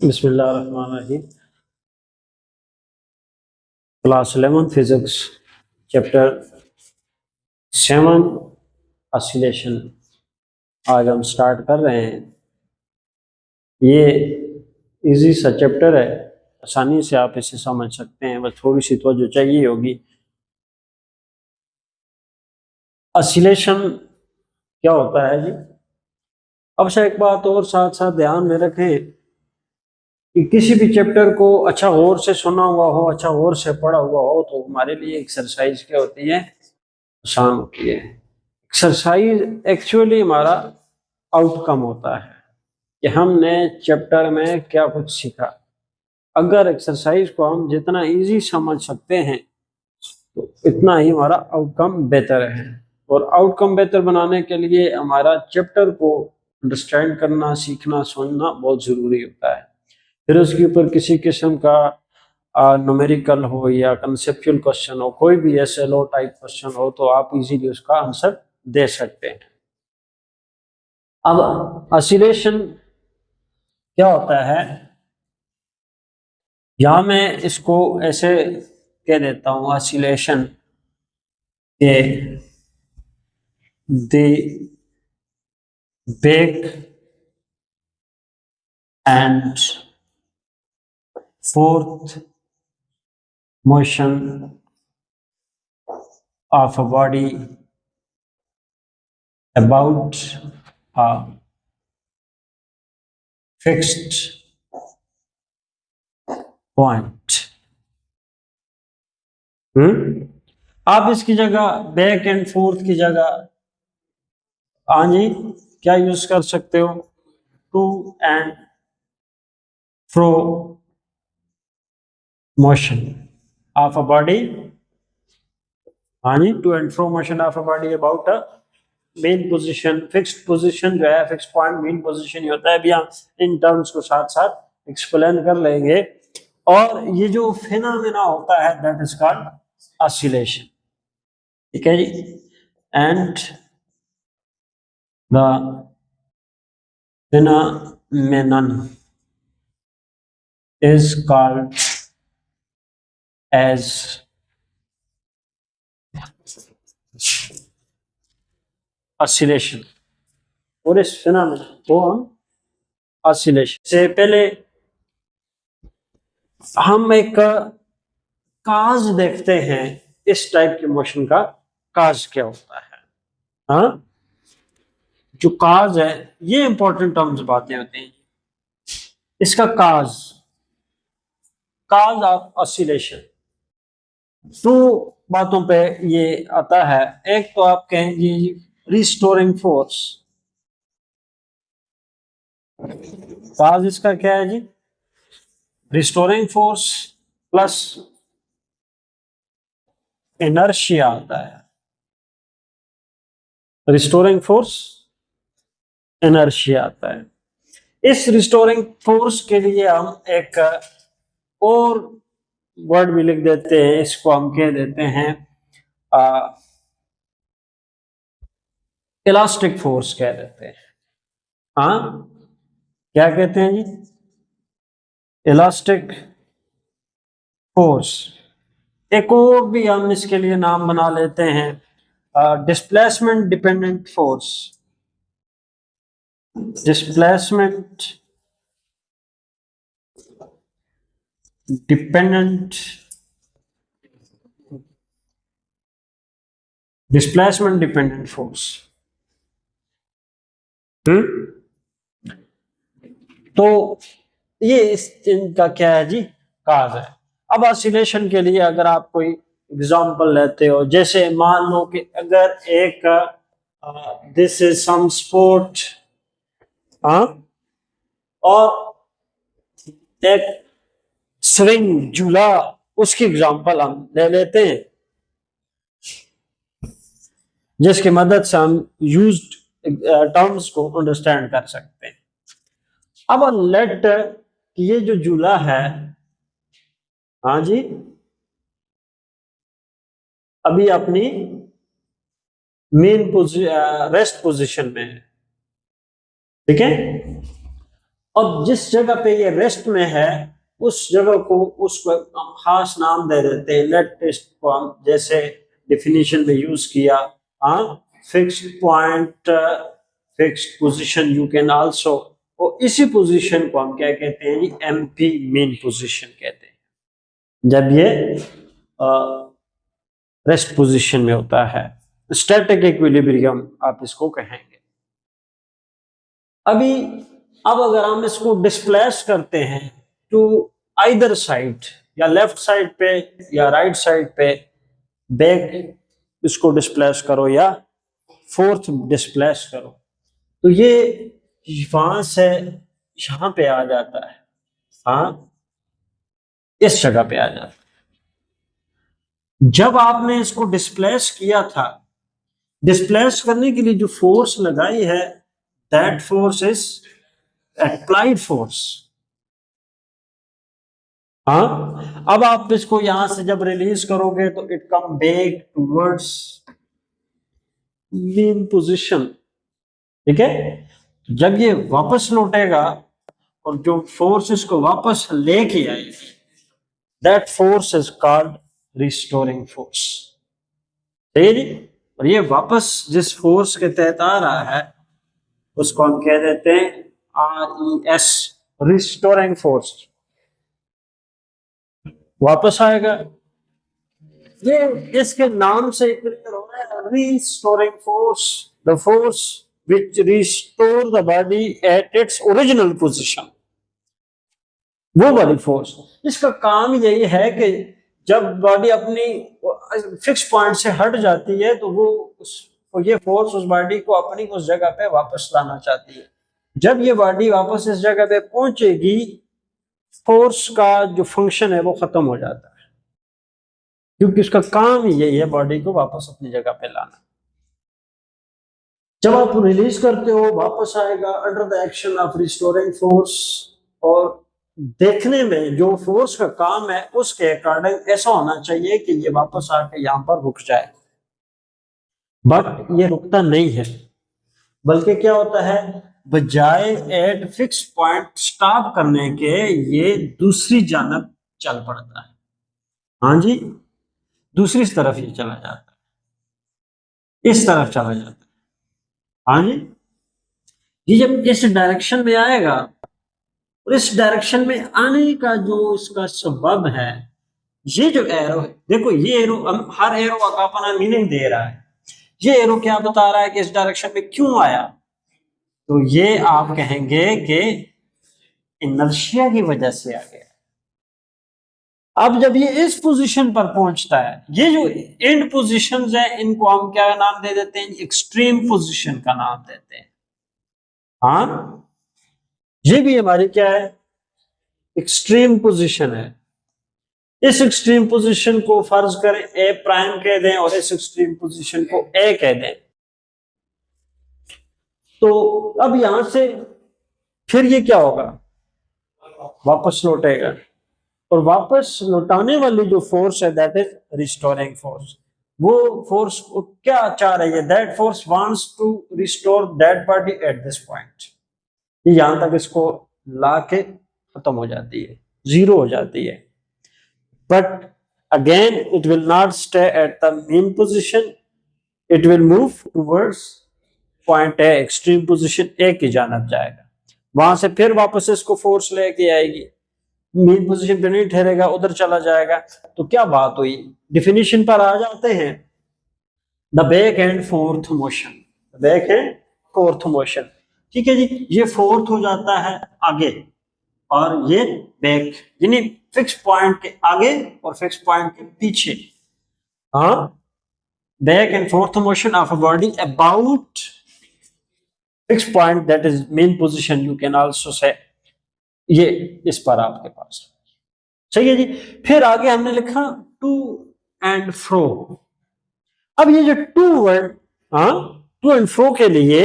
बिस्मिल्लाहिर्रहमानिर्रहीम। Class 11 physics chapter 7 oscillation आज हम स्टार्ट कर रहे हैं। ये इजी सा चैप्टर है, आसानी से आप इसे समझ सकते हैं, बस थोड़ी सी तवज्जो चाहिए होगी। ऑसिलेशन क्या होता है जी? अब से एक बात और साथ साथ ध्यान में रखें कि किसी भी चैप्टर को अच्छा गौर से सुना हुआ हो, अच्छा गौर से पढ़ा हुआ हो, तो हमारे लिए एक्सरसाइज क्या होती है, आसान होती है। एक्सरसाइज एक्चुअली हमारा आउटकम होता है कि हमने चैप्टर में क्या कुछ सीखा। अगर एक्सरसाइज को हम जितना इजी समझ सकते हैं तो इतना ही हमारा आउटकम बेहतर है। और आउटकम बेहतर बनाने के लिए हमारा चैप्टर को अंडरस्टैंड करना, सीखना, समझना बहुत ज़रूरी होता है। फिर उसके ऊपर किसी किस्म का न्यूमेरिकल हो या कंसेप्चुअल क्वेश्चन हो, कोई भी ऐसे लो टाइप क्वेश्चन हो, तो आप इजीली उसका आंसर दे सकते हैं। अब ऑसिलेशन क्या होता है, यहां मैं इसको ऐसे कह देता हूं, ऑसिलेशन के the back and fourth motion of a body about a fixed point। आप इसकी जगह बैक एंड फोर्थ की जगह हाँ जी क्या यूज कर सकते हो, to and fro motion of a body. हाँ जी, to and fro motion of a body about a mean position. Fixed position जो है, फिक्स पॉइंट मेन पोजीशन ही होता है। अभी हम इन टर्म्स को साथ साथ एक्सप्लेन कर लेंगे। और ये जो फिनोमेना होता है दैट इज कॉल्ड ऑसिलेशन। ठीक है जी। And the phenomenon is called as oscillation। और इस फिनोमेना को हम ऑसिलेशन से पहले हम एक काज देखते हैं, इस टाइप के मोशन का काज क्या होता है। हाँ, जो काज है ये इंपॉर्टेंट टर्म्स बातें होती हैं। इसका काज ऑफ ऑसिलेशन दो बातों पे ये आता है। एक तो आप कहेंगे रिस्टोरिंग फोर्स। काज इसका क्या है जी? रिस्टोरिंग फोर्स प्लस इनर्शिया आता है। रिस्टोरिंग फोर्स, इनर्शिया आता है। इस रिस्टोरिंग फोर्स के लिए हम एक और वर्ड भी लिख देते हैं, इसको हम कह देते हैं इलास्टिक फोर्स कह देते हैं। हाँ, क्या कहते हैं जी? Elastic force. एक और भी हम इसके लिए नाम बना लेते हैं displacement dependent force. Displacement dependent force. तो ये इस इनका क्या है जी? काज है। अब ऑसिलेशन के लिए अगर आप कोई एग्जांपल लेते हो, जैसे मान लो कि अगर एक दिस इज सम स्पोर्ट, और एक स्विंग झूला, उसकी एग्जांपल हम ले लेते हैं, जिसकी मदद से हम यूज्ड टर्म्स को अंडरस्टैंड कर सकते हैं। अब लेट ये जो झूला है, हाँ जी, अभी अपनी मेन रेस्ट पोजीशन में है। ठीक है। अब जिस जगह पे ये रेस्ट में है उस जगह को उसको हम खास नाम दे देते हैं। लेट टेस्ट को हम जैसे डिफिनीशन में यूज किया, हाँ, fixed point, fixed position you can also, और इसी पोजीशन को हम क्या कहते हैं जी, एमपी मीन पोजीशन कहते हैं, जब ये रेस्ट पोजीशन में होता है। स्टैटिक इक्विलिब्रियम आप इसको कहेंगे। अभी अब अगर हम इसको डिस्प्लेस करते हैं टू आइदर साइड, या लेफ्ट साइड पे या राइट साइड पे, बैक इसको डिस्प्लेस करो या फोर्थ डिस्प्लेस करो, तो ये वहां से यहां पे आ जाता है, हाँ, इस जगह पे आ जाता है। जब आपने इसको डिस्प्लेस किया था, डिस्प्लेस करने के लिए जो फोर्स लगाई है, that force is applied force. हाँ, अब आप इसको यहां से जब रिलीज करोगे तो it come back towards mean position, ठीक है। जब ये वापस लौटेगा और जो फोर्स इसको वापस लेके आएगी, that force is called restoring force, ठीक है जी। और ये वापस जिस फोर्स के तहत आ रहा है उसको हम कह देते हैं RES, रिस्टोरिंग फोर्स। वापस आएगा, ये इसके नाम से क्लियर हो रहा है, restoring force, the force which restore the body at its original position. वो वाली फोर्स, इसका काम यही है कि जब बॉडी अपनी फिक्स पॉइंट से हट जाती है तो ये फोर्स उस बॉडी को अपनी उस जगह पे वापस लाना चाहती है। जब ये बॉडी वापस इस जगह पे पहुंचेगी, फोर्स का जो फंक्शन है वो खत्म हो जाता है, क्योंकि उसका काम ही यही है बॉडी को वापस अपनी जगह पे लाना। जब आप रिलीज करते हो, वापस आएगा under the action of restoring force, और देखने में जो फोर्स का काम है उसके अकॉर्डिंग ऐसा होना चाहिए कि ये वापस आके यहां पर रुक जाए, बट ये रुकता नहीं है, बल्कि क्या होता है, बजाय एट फिक्स पॉइंट स्टॉप करने के ये दूसरी जानब चल पड़ता है। हाँ जी, दूसरी तरफ ये चला जाता है, इस तरफ चला जाता है। हाँ जी, ये जब इस डायरेक्शन में आएगा, और इस डायरेक्शन में आने का जो इसका सबब है, ये जो एरो है, देखो ये एरो, हर एरो का अपना मीनिंग दे रहा है। ये एरो क्या बता रहा है कि इस डायरेक्शन में क्यों आया, तो ये आप कहेंगे कि इनर्शिया की वजह से आ गया। अब जब ये इस पोजीशन पर पहुंचता है, ये जो एंड पोजीशंस है इनको हम क्या नाम दे देते हैं, एक्सट्रीम पोजीशन का नाम देते हैं। हाँ, ये भी हमारी क्या है, एक्सट्रीम पोजीशन है। इस एक्सट्रीम पोजीशन को फर्ज करें ए प्राइम कह दें और इस एक्सट्रीम पोजीशन को ए कह दें, तो अब यहां से फिर ये क्या होगा, वापस लौटेगा, और वापस लौटाने वाली जो फोर्स है दैट इज रिस्टोरिंग फोर्स। वो फोर्स क्या चाह रही है, that force wants to restore that body at this point. यहां तक इसको लाके खत्म हो जाती है, जीरो हो जाती है, but again it will not stay at the mean position, it will move towards point A, extreme position A की जानब जाएगा, वहां से फिर वापस इसको फोर्स लेके आएगी, मेन पोजीशन पे नहीं ठहरेगा, उधर चला जाएगा। तो क्या बात हुई, डिफिनीशन पर आ जाते हैं, the back and fourth motion, back and fourth motion, ठीक है जी। ये फोर्थ हो जाता है आगे और ये बैक, यानी फिक्स पॉइंट के आगे और फिक्स पॉइंट के पीछे। हाँ, back and fourth motion of a body about fix point that is mean position you can also say, ये इस पर आपके पास सही है जी। फिर आगे हमने लिखा टू एंड फ्रो। अब ये जो टू वर्ड, हाँ, टू एंड फ्रो के लिए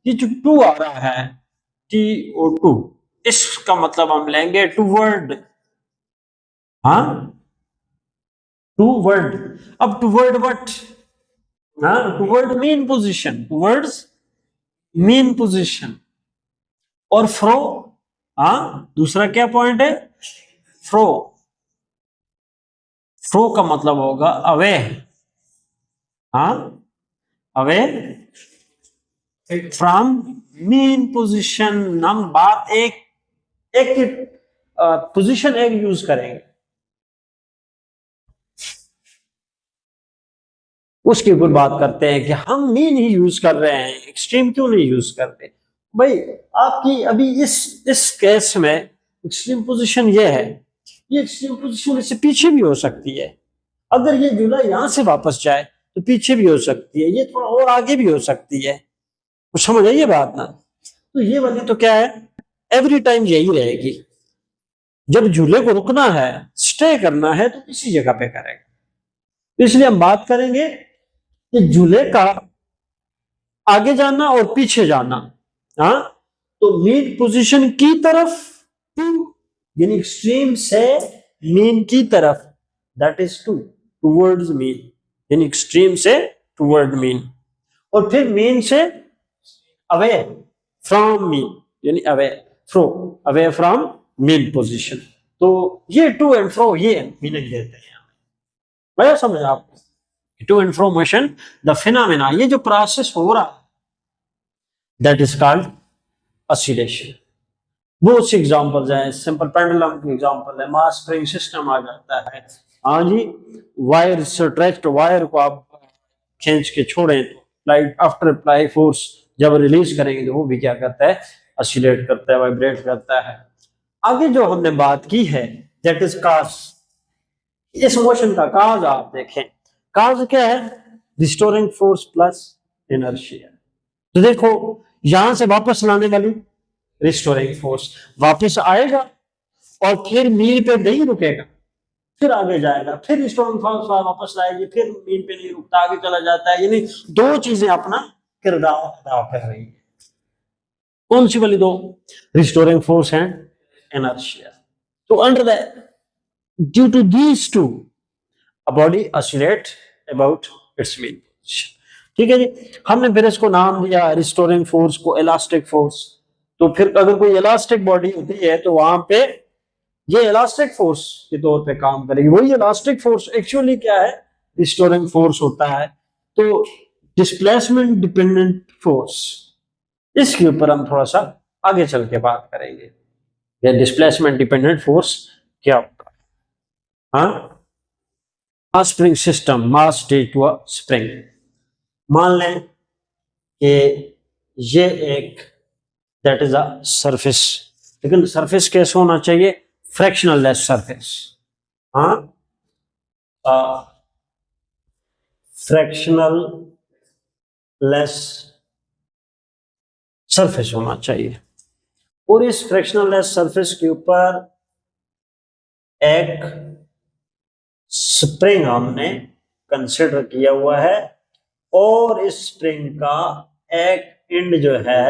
ये जो टू आ रहा है TO2, इसका मतलब हम लेंगे टूवर्ड, हाँ, टूवर्ड। अब टूवर्ड व्हाट, हाँ, toward main position, towards main position, और फ्रो हाँ, दूसरा क्या पॉइंट है? फ्रो। फ्रो का मतलब होगा अवे। हाँ, अवे फ्रॉम मेन पोजीशन। हम बात एक एक पोजीशन एक यूज करेंगे, उसके ऊपर बात करते हैं कि हम मीन ही यूज कर रहे हैं, एक्सट्रीम क्यों नहीं यूज करते। भाई आपकी अभी इस केस में एक्सट्रीम पोजीशन ये है, ये एक्सट्रीम पोजीशन इससे पीछे भी हो सकती है। अगर ये जूला यहां से वापस जाए तो पीछे भी हो सकती है, ये थोड़ा और आगे भी हो सकती है। कुछ समझ आई ये बात ना? तो ये वाली तो क्या है, एवरी टाइम यही रहेगी। जब झूले को रुकना है, स्टे करना है, तो इसी जगह पे करेगा। इसलिए हम बात करेंगे कि झूले का आगे जाना और पीछे जाना। हाँ, तो मीन पोजीशन की तरफ टू, यानी एक्सट्रीम से मीन की तरफ, that is to, towards mean, यानी एक्सट्रीम से टूवर्ड मीन। और फिर मीन से अवे फ्रॉम मीन, यानी away fro, away from mean position. तो ये टू एंड फ्रो ये मीनिंग देते हैं। मैं समझ आपको, to and fro motion the phenomena, ये जो प्रोसेस हो रहा है दैट इज कॉल्ड ऑसिलेशन। बहुत सी एग्जांपल्स हैं, सिंपल पेंडुलम की एग्जांपल है, मास स्प्रिंग सिस्टम आ जाता है। हाँ जी, वायर स्ट्रेच्ड वायर को आप खींच के छोड़ें तो लाइट आफ्टर अप्लाई फोर्स जब रिलीज करेंगे तो वो भी क्या करता है, ऑसिलेट करता है, वाइब्रेट करता है। आगे जो हमने बात की है दैट इज काज। इस मोशन का काज आप देखें, काज क्या है? Restoring force plus inertia. तो देखो, यहां से वापस लाने वाली रिस्टोरिंग फोर्स वापस आएगा और फिर मील पे नहीं रुकेगा, फिर आगे जाएगा, फिर रिस्टोरिंग फोर्स वापस लाएगी, फिर मील पे नहीं रुकता, आगे चला जाता है। यानी दो चीजें अपना किरदार अदा कर रही है। कौन सी वाली दो? Restoring force and inertia. तो under the due to these two a body oscillate about its mean position। ठीक है जी, हमने फिर इसको नाम दिया रिस्टोरिंग फोर्स को इलास्टिक फोर्स। तो फिर अगर कोई इलास्टिक बॉडी होती है तो वहां पे ये इलास्टिक फोर्स के तौर पे काम करेगी। वही इलास्टिक फोर्स एक्चुअली क्या है? रिस्टोरिंग फोर्स होता है। तो डिस्प्लेसमेंट डिपेंडेंट फोर्स, इसके ऊपर हम थोड़ा सा आगे चल के बात करेंगे, या डिस्प्लेसमेंट डिपेंडेंट फोर्स क्या होता है। हाँ, spring system, mass D to a spring. मान लें कि ये एक दैट इज अ सरफेस, लेकिन सरफेस कैसे होना चाहिए? Frictionless surface. हाँ, फ्रैक्शनल लेस सरफेस होना चाहिए। और इस फ्रैक्शनल लेस सरफेस के ऊपर एक स्प्रिंग हमने कंसिडर किया हुआ है, और इस स्प्रिंग का एक एंड जो है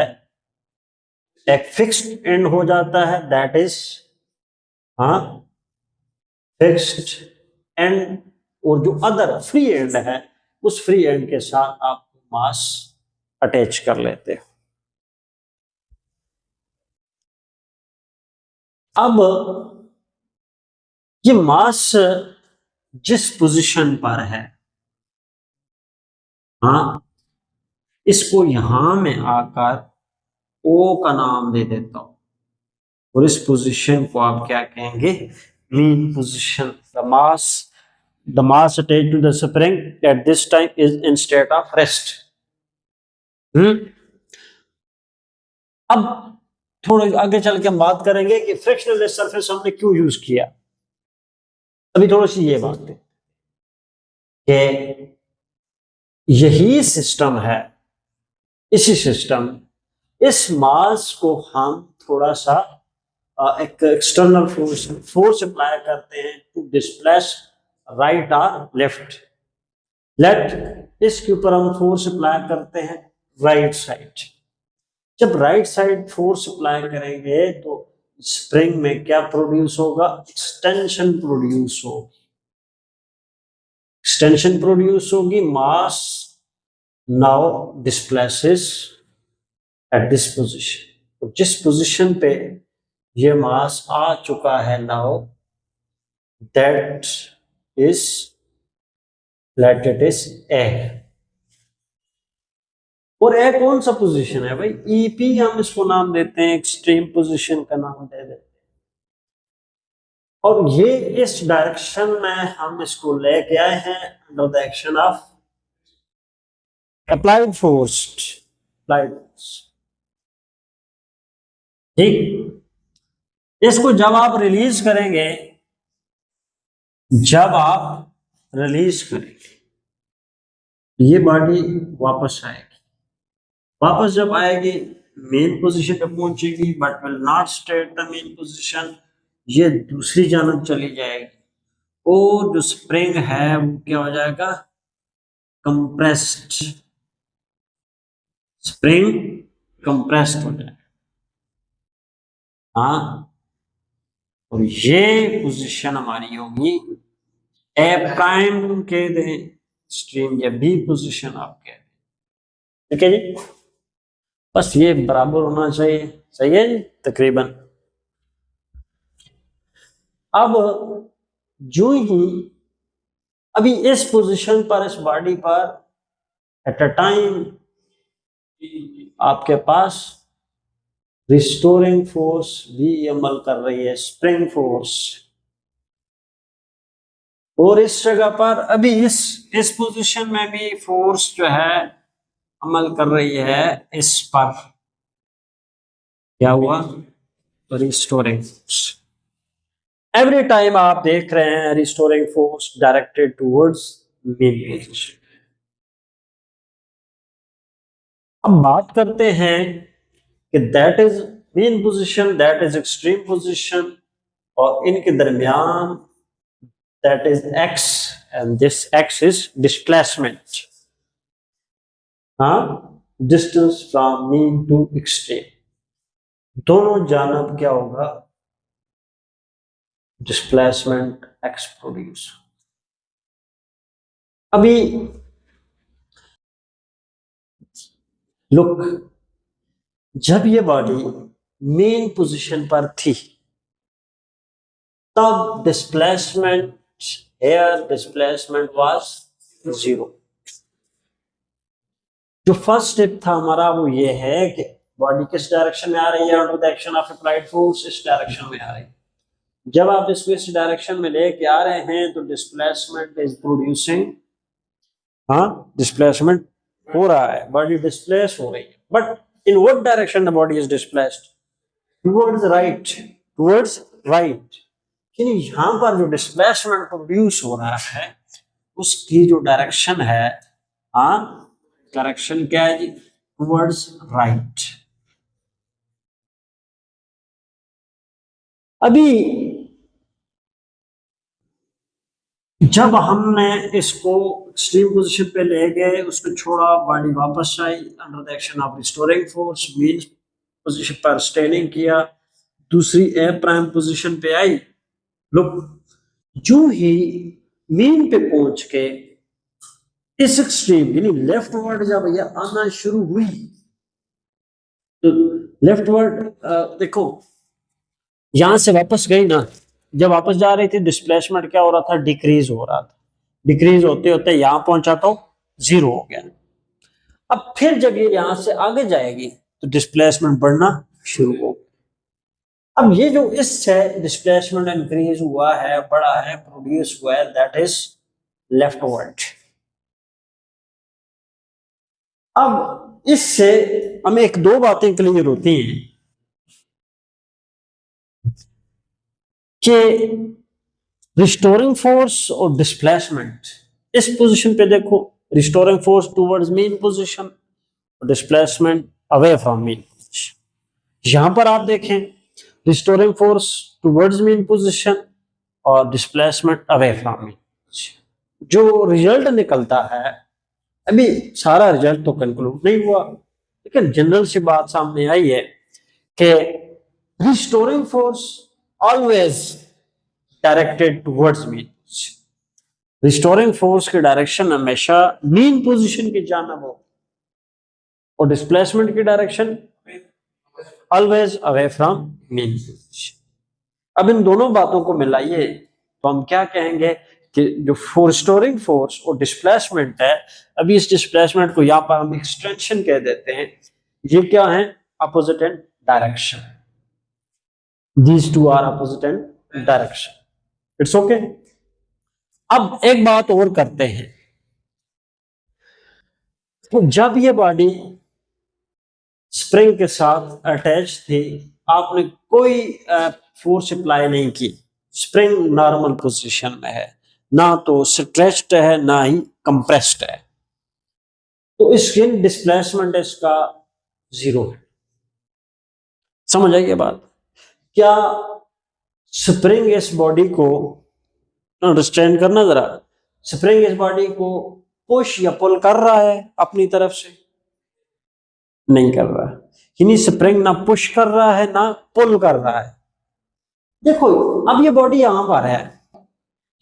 एक फिक्स्ड एंड हो जाता है, दैट इज हाँ फिक्स्ड एंड। और जो अदर फ्री एंड है, उस फ्री एंड के साथ आप मास अटैच कर लेते हो। अब ये मास जिस पोजीशन पर है, हाँ, इसको यहां में आकर ओ का नाम दे देता हूं, और इस पोजीशन को आप क्या कहेंगे? Mean position. The mass attached to the spring at this time is in state of rest. अब थोड़ा आगे चल के हम बात करेंगे कि फ्रिक्शनल सरफेस हमने क्यों यूज किया। अभी थोड़ी सी ये बात है कि यही सिस्टम है, इसी सिस्टम, इस मास को हम थोड़ा सा एक एक्सटर्नल फोर्स अप्लाई करते हैं टू डिस्प्लेस राइट और लेफ्ट। लेफ्ट, इसके ऊपर हम फोर्स अप्लाई करते हैं राइट साइड। जब राइट साइड फोर्स अप्लाई करेंगे तो स्प्रिंग में क्या प्रोड्यूस होगा? एक्सटेंशन प्रोड्यूस होगी। एक्सटेंशन प्रोड्यूस होगी, mass now displaces at this position. तो जिस पोजीशन पे ये मास आ चुका है now, that is, let it is A. और ए कौन सा पोजीशन है भाई, ईपी हम इसको नाम देते हैं, एक्सट्रीम पोजीशन का नाम दे देते हैं। और ये इस डायरेक्शन में हम इसको लेके आए हैं under the action of applied force, applied force. ठीक, इसको जब आप रिलीज करेंगे, जब आप रिलीज करेंगे, ये बॉडी वापस आएगी। वापस जब आएगी मेन पोजीशन पे पहुंचेगी, but will not stay at the mean position, ये दूसरी जानब चली जाएगी। और जो स्प्रिंग है वो क्या हो जाएगा, कंप्रेस्ड, स्प्रिंग कंप्रेस्ड हो जाएगा। हाँ, और ये पोजीशन हमारी होगी ए प्राइम के दे स्ट्रीम, या बी पोजीशन आप कह दें। ठीक है जी, बस ये बराबर होना चाहिए, सही है जी तकरीबन। अब जो ही अभी इस पोजीशन पर, इस बॉडी पर एट अ टाइम आपके पास रिस्टोरिंग फोर्स भी अमल कर रही है, स्प्रिंग फोर्स। और इस जगह पर अभी इस पोजीशन में भी फोर्स जो है अमल कर रही है इस पर, क्या हुआ, रिस्टोरिंग फोर्स। एवरी टाइम आप देख रहे हैं restoring force directed towards mean position. अब बात करते हैं कि that is mean position, that is extreme position, और इनके दरमियान that is X, and this X is displacement. हाँ, distance from mean to extreme, दोनों जानब क्या होगा, डिस्प्लेसमेंट एक्स प्रोड्यूस। अभी लुक, जब ये बॉडी मेन पोजीशन पर थी तब displacement, air displacement was zero. जो फर्स्ट स्टेप था हमारा वो ये है कि बॉडी किस डायरेक्शन में आ रही है, under the action of applied force इस डायरेक्शन में आ रही है। जब आप इसको इस डायरेक्शन में लेके आ रहे हैं तो डिस्प्लेसमेंट इज प्रोड्यूसिंग, हाँ डिस्प्लेसमेंट हो रहा है, बॉडी डिस्प्लेस हो रही है, but in what direction the body is displaced, towards right, towards right. यानी यहां पर जो डिस्प्लेसमेंट प्रोड्यूस हो रहा है उसकी जो डायरेक्शन है, हाँ डायरेक्शन क्या है जी, टुवर्ड्स राइट। अभी जब हमने इसको एक्सट्रीम पोजीशन पे ले गए, उसको छोड़ा, बॉडी वापस आई under the action of restoring force, mean position पर स्टेनिंग किया, दूसरी ए प्राइम पोजीशन पे आई। लुक, जो ही मेन पे पहुंच के इस एक्सट्रीम यानी लेफ्ट वर्ड जब भैया आना शुरू हुई, तो लेफ्ट वर्ड देखो यहां से वापस गई ना, जब वापस जा रही थी डिस्प्लेसमेंट क्या हो रहा था, डिक्रीज हो रहा था, डिक्रीज होते होते यहां पहुंचा तो जीरो हो गया। अब फिर जब ये यहां से आगे जाएगी तो डिस्प्लेसमेंट बढ़ना शुरू हो। अब ये जो इससे डिस्प्लेसमेंट इंक्रीज हुआ है, बढ़ा है, प्रोड्यूस हुआ है, दैट इज लेफ्ट वर्ड। अब इससे हमें एक दो बातें क्लियर होती हैं कि रिस्टोरिंग फोर्स और डिस्प्लेसमेंट, इस पोजीशन पे देखो, restoring force towards mean position, displacement away from mean position. यहां पर आप देखें restoring force towards mean position और displacement away from mean position. जो रिजल्ट निकलता है, अभी सारा रिजल्ट तो कंक्लूड नहीं हुआ, लेकिन जनरल सी बात सामने आई है कि restoring force always directed towards mean position, restoring force की डायरेक्शन हमेशा मीन पोजीशन की जानब हो, और डिस्प्लेसमेंट की direction always away from mean position. अब इन दोनों बातों को मिलाइए तो हम क्या कहेंगे कि जो रिस्टोरिंग फोर्स और डिस्प्लेसमेंट है, अभी इस डिस्प्लेसमेंट को यहाँ पर हम एक्सटेंशन कह देते हैं, ये क्या है, opposite and direction. These two are opposite and direction. It's okay. अब एक बात और करते हैं, तो जब ये बॉडी स्प्रिंग के साथ अटैच थी, आपने कोई फोर्स अप्लाई नहीं की, स्प्रिंग नॉर्मल पोजीशन में है, ना तो स्ट्रेच्ड है ना ही कंप्रेस्ड है, तो इसकी डिस्प्लेसमेंट इसका 0 है। समझ आई ये बात? क्या स्प्रिंग इस बॉडी को, अंडरस्टैंड करना जरा, स्प्रिंग इस बॉडी को पुश या पुल कर रहा है अपनी तरफ से? नहीं कर रहा है। यानी स्प्रिंग ना पुश कर रहा है ना पुल कर रहा है। देखो अब ये बॉडी यहां पर है,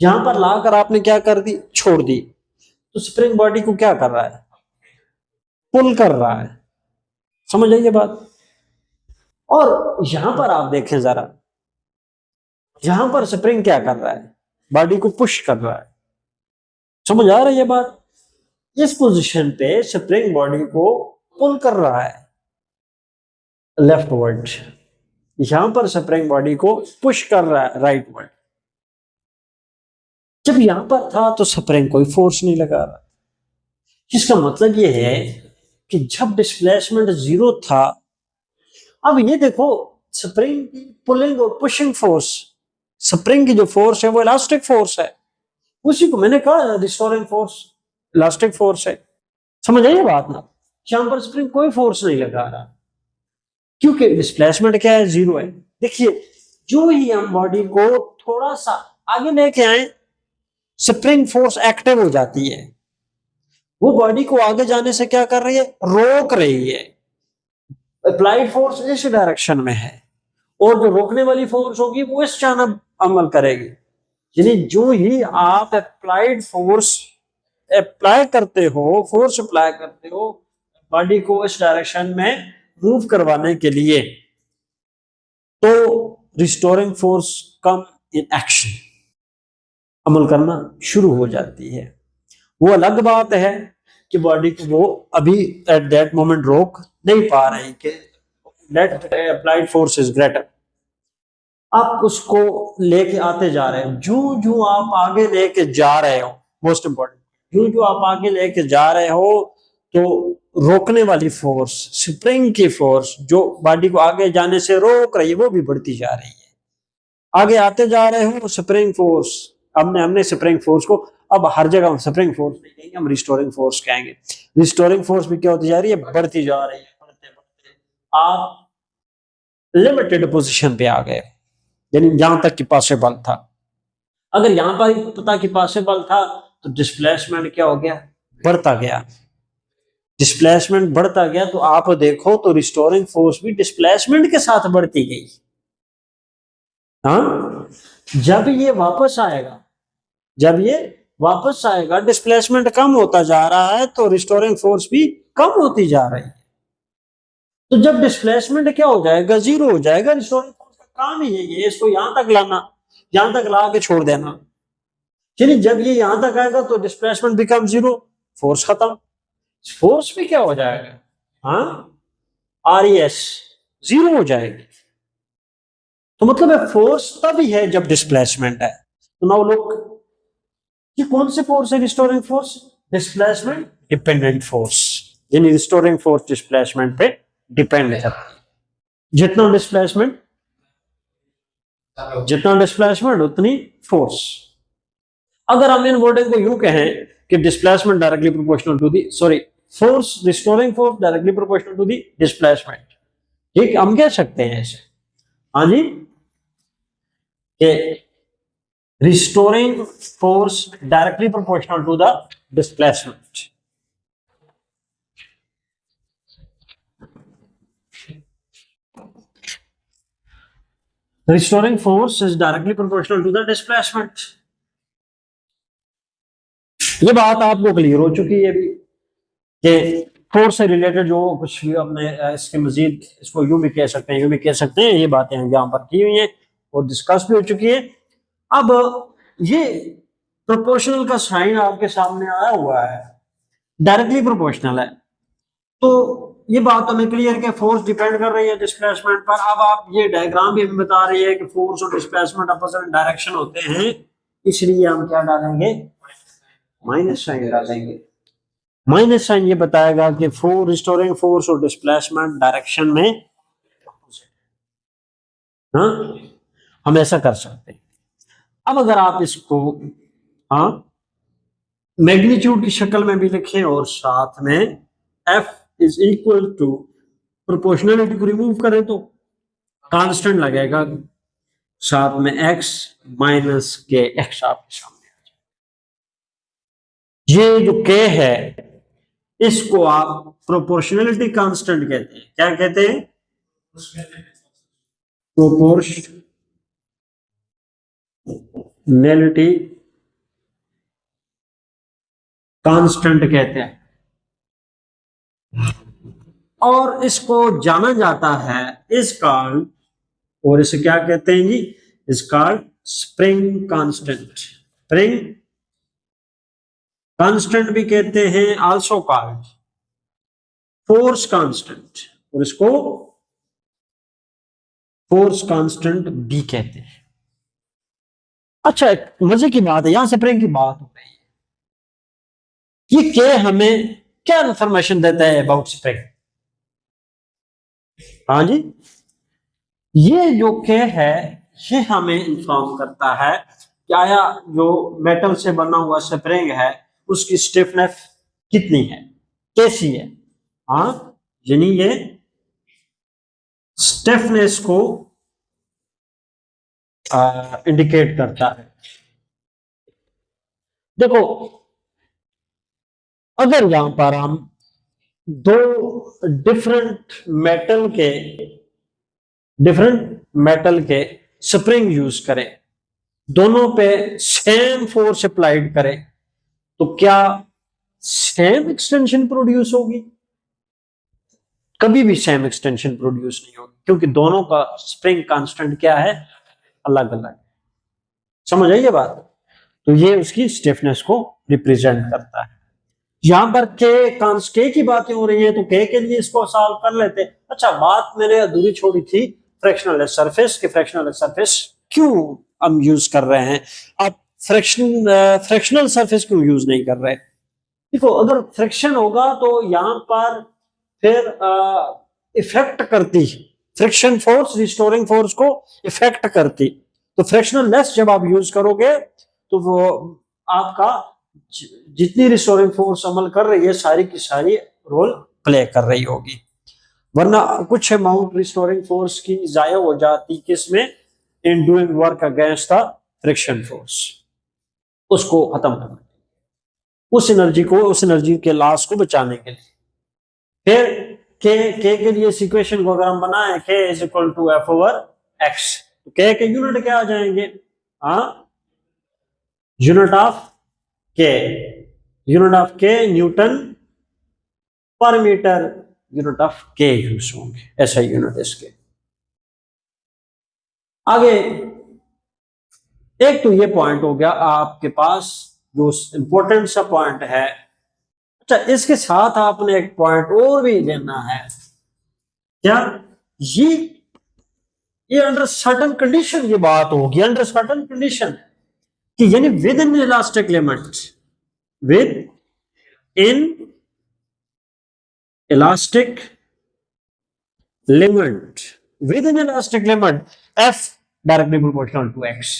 यहां पर लाकर आपने क्या कर दी, छोड़ दी, तो स्प्रिंग बॉडी को क्या कर रहा है, पुल कर रहा है। समझ आइए बात? और यहां पर आप देखें जरा, यहां पर स्प्रिंग क्या कर रहा है, बॉडी को पुश कर रहा है। समझ आ रही है बात? इस पोजीशन पे स्प्रिंग बॉडी को पुल कर रहा है लेफ्ट वर्ड, यहां पर स्प्रिंग बॉडी को पुश कर रहा है राइट वर्ड। जब यहां पर था तो स्प्रिंग कोई फोर्स नहीं लगा रहा। इसका मतलब यह है कि जब डिस्प्लेसमेंट 0 था, अब ये देखो स्प्रिंग की पुलिंग और पुशिंग फोर्स, स्प्रिंग की जो फोर्स है वो इलास्टिक फोर्स है, उसी को मैंने कहा रिस्टोरिंग फोर्स इलास्टिक फोर्स है। समझ आइए बात ना? यहां पर स्प्रिंग कोई फोर्स नहीं लगा रहा क्योंकि डिस्प्लेसमेंट क्या है, 0 है। देखिए जो ही हम बॉडी को थोड़ा सा आगे लेके आए, स्प्रिंग फोर्स एक्टिव हो जाती है, वो बॉडी को आगे जाने से क्या कर रही है, रोक रही है। अप्लाइड फोर्स इस डायरेक्शन में है और जो रोकने वाली फोर्स होगी वो इस जानब अमल करेगी। यानी जो ही आप अप्लाइड फोर्स अप्लाई करते हो, फोर्स अप्लाई करते हो बॉडी को इस डायरेक्शन में मूव करवाने के लिए, तो restoring force come in action, अमल करना शुरू हो जाती है। वो अलग बात है कि बॉडी को वो अभी एट दैट मोमेंट रोक नहीं पा रही कि that applied force is greater. आप उसको लेके आते जा रहे हो, जो आप आगे लेके जा रहे हो, मोस्ट इंपॉर्टेंट, जो आप आगे लेके जा रहे हो, तो रोकने वाली फोर्स, स्प्रिंग की फोर्स जो बॉडी को आगे जाने से रोक रही है, वो भी बढ़ती जा रही है। आगे आते जा रहे हो स्प्रिंग फोर्स, हमने स्प्रिंग फोर्स को अब हर जगह हम स्प्रिंग फोर्स नहीं कहेंगे, हम रिस्टोरिंग फोर्स कहेंगे। रिस्टोरिंग फोर्स भी क्या होती जा रही है, बढ़ती जा रही है। बढ़ते बढ़ते आप लिमिटेड पोजीशन पे आ गए, यानी जहां तक कि पॉसिबल था। अगर यहां पर पता कि पॉसिबल था तो डिस्प्लेसमेंट क्या हो गया, बढ़ता गया। डिस्प्लेसमेंट बढ़ता गया तो आप देखो तो रिस्टोरिंग फोर्स भी डिस्प्लेसमेंट के साथ बढ़ती गई। हाँ, जब ये वापस आएगा, जब ये वापस आएगा, डिस्प्लेसमेंट कम होता जा रहा है तो रिस्टोरिंग फोर्स भी कम होती जा रही है। तो जब डिस्प्लेसमेंट क्या हो जाएगा, 0 हो जाएगा। रिस्टोरिंग फोर्स का काम ही है इसको यहां तक लाना, यहां तक ला के छोड़ देना। चलिए जब ये यहां तक आएगा तो डिस्प्लेसमेंट बिकम 0, फोर्स खत्म। फोर्स भी क्या हो जाएगा, हाँ, RES 0 हो जाएगी। तो मतलब है फोर्स तभी है जब डिस्प्लेसमेंट है। तो नाउ लुक, ये कौन से फोर्स है, restoring force, displacement dependent force, यानी रिस्टोरिंग फोर्स डिस्प्लेसमेंट पे डिपेंड है। जितना डिस्प्लेसमेंट उतनी फोर्स। अगर हम इन वर्डिंग को यूं कहें कि displacement directly proportional to the, sorry, force, restoring force directly proportional to the displacement, ठीक, हम कह सकते हैं ऐसे। हाँ जी, restoring force directly proportional to the displacement. Restoring force is directly proportional to the displacement. ये बात आपको क्लियर हो चुकी है अभी कि फोर्स से रिलेटेड जो कुछ भी अपने इसके मजीद इसको यूं भी कह सकते हैं, यूं भी कह सकते हैं, ये बातें यहाँ पर की हुई हैं और डिस्कस भी हो चुकी है। अब ये प्रोपोर्शनल का साइन आपके सामने आया हुआ है, डायरेक्टली प्रोपोर्शनल है, तो ये बात हमें क्लियर कि फोर्स डिपेंड कर रही है डिस्प्लेसमेंट पर। अब आप ये डायग्राम भी हमें बता रही है कि फोर्स और डिस्प्लेसमेंट अपोजिट डायरेक्शन होते हैं, इसलिए हम क्या डालेंगे, माइनस साइन डालेंगे। माइनस साइन ये बताएगा कि फोर्स रिस्टोरिंग फोर्स और डिस्प्लेसमेंट डायरेक्शन में, हाँ, हम ऐसा कर सकते हैं। अब अगर आप इसको, हाँ, मैग्नीट्यूड की शक्ल में भी लिखें और साथ में F is equal to proportionality को रिमूव करें तो कांस्टेंट लगेगा, साथ में x माइनस के x आपके सामने आ जाए। ये जो k है इसको आप प्रोपोर्शनलिटी कांस्टेंट कहते हैं। क्या कहते हैं? प्रोपोर्शनलिटी कांस्टेंट कहते हैं, और इसको जाना जाता है इस कॉल्ड, और इसे क्या कहते हैं जी, is called spring constant. Spring constant भी कहते हैं, आल्सो कॉल्ड फोर्स कांस्टेंट, और इसको फोर्स कांस्टेंट भी कहते हैं। अच्छा, मजे की बात है, यहां स्प्रिंग की बात हो रही है, ये के हमें क्या इंफॉर्मेशन देता है अबाउट स्प्रिंग? हाँ जी, ये जो के है ये हमें इंफॉर्म करता है कि आया जो मेटल से बना हुआ स्प्रिंग है उसकी स्टिफनेस कितनी है, कैसी है। हाँ, यानी ये स्टिफनेस को इंडिकेट करता है। देखो, अगर यहां पर हम दो डिफरेंट मेटल के स्प्रिंग यूज करें, दोनों पे सेम फोर्स अप्लाइड करें, तो क्या सेम एक्सटेंशन प्रोड्यूस होगी? कभी भी सेम एक्सटेंशन प्रोड्यूस नहीं होगी, क्योंकि दोनों का स्प्रिंग कांस्टेंट क्या है, अलग अलग। समझ आई ये बात? तो ये उसकी स्टिफनेस को रिप्रेजेंट करता है। यहां पर के की बातें हो रही है, तो के लिए इसको सॉल्व कर लेते। अच्छा, बात मैंने अधूरी छोड़ी थी फ्रैक्शनल सरफेस के। फ्रैक्शनल सरफेस क्यों हम यूज कर रहे हैं? आप फ्रैक्शनल सरफेस क्यों यूज नहीं कर रहे? देखो, अगर फ्रिक्शन होगा तो यहां पर फिर इफेक्ट करती, फ्रिक्शन फोर्स रिस्टोरिंग फोर्स को इफेक्ट करती, तो फ्रिक्शनल लेस जब आप यूज करोगे तो वो आपका जितनी रिस्टोरिंग फोर्स अमल कर रही है सारी की सारी रोल प्ले कर रही होगी, वरना कुछ अमाउंट रिस्टोरिंग फोर्स की जाया हो जाती किसमें, in doing work against the friction force, उसको खत्म करना, उस एनर्जी के लॉस को बचाने के लिए। फिर के लिए इक्वेशन को अगर हम बनाए, K is equal to F over X, तो के यूनिट क्या आ जाएंगे? हाँ, unit of K newton per metre, unit of K use होंगे, ऐसा यूनिट इसके। आगे एक तो ये पॉइंट हो गया आपके पास जो इंपॉर्टेंट सा पॉइंट है। अच्छा, इसके साथ आपने एक पॉइंट और भी लेना है, क्या ये अंडर सर्टेन कंडीशन ये बात होगी, अंडर सर्टेन कंडीशन, कि यानी within elastic limit, within elastic limit, within elastic limit F directly proportional to X.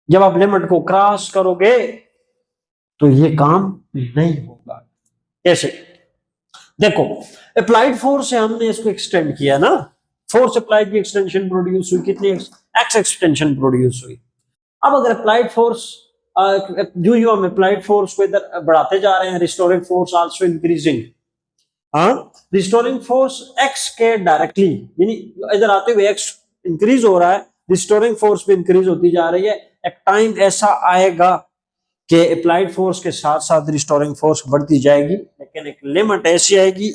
जब आप लिमिट को क्रॉस करोगे तो ये काम नहीं होगा। कैसे? देखो, अप्लाइड फोर्स से हमने इसको एक्सटेंड किया ना, फोर्स अप्लाइड की एक्सटेंशन प्रोड्यूस हुई, कितनी एक्स एक्सटेंशन प्रोड्यूस हुई। अब अगर अप्लाइड फोर्स जो हम अप्लाइड फोर्स को इधर बढ़ाते जा रहे हैं, restoring force also increasing, restoring force x के डायरेक्टली, यानी इधर आते हुए एक्स इंक्रीज हो रहा है, रिस्टोरिंग फोर्स भी इंक्रीज होती जा रही है। एक टाइम ऐसा आएगा कि अप्लाइड फोर्स के साथ साथ रिस्टोरिंग फोर्स बढ़ती जाएगी, लेकिन एक लिमिट ऐसी आएगी,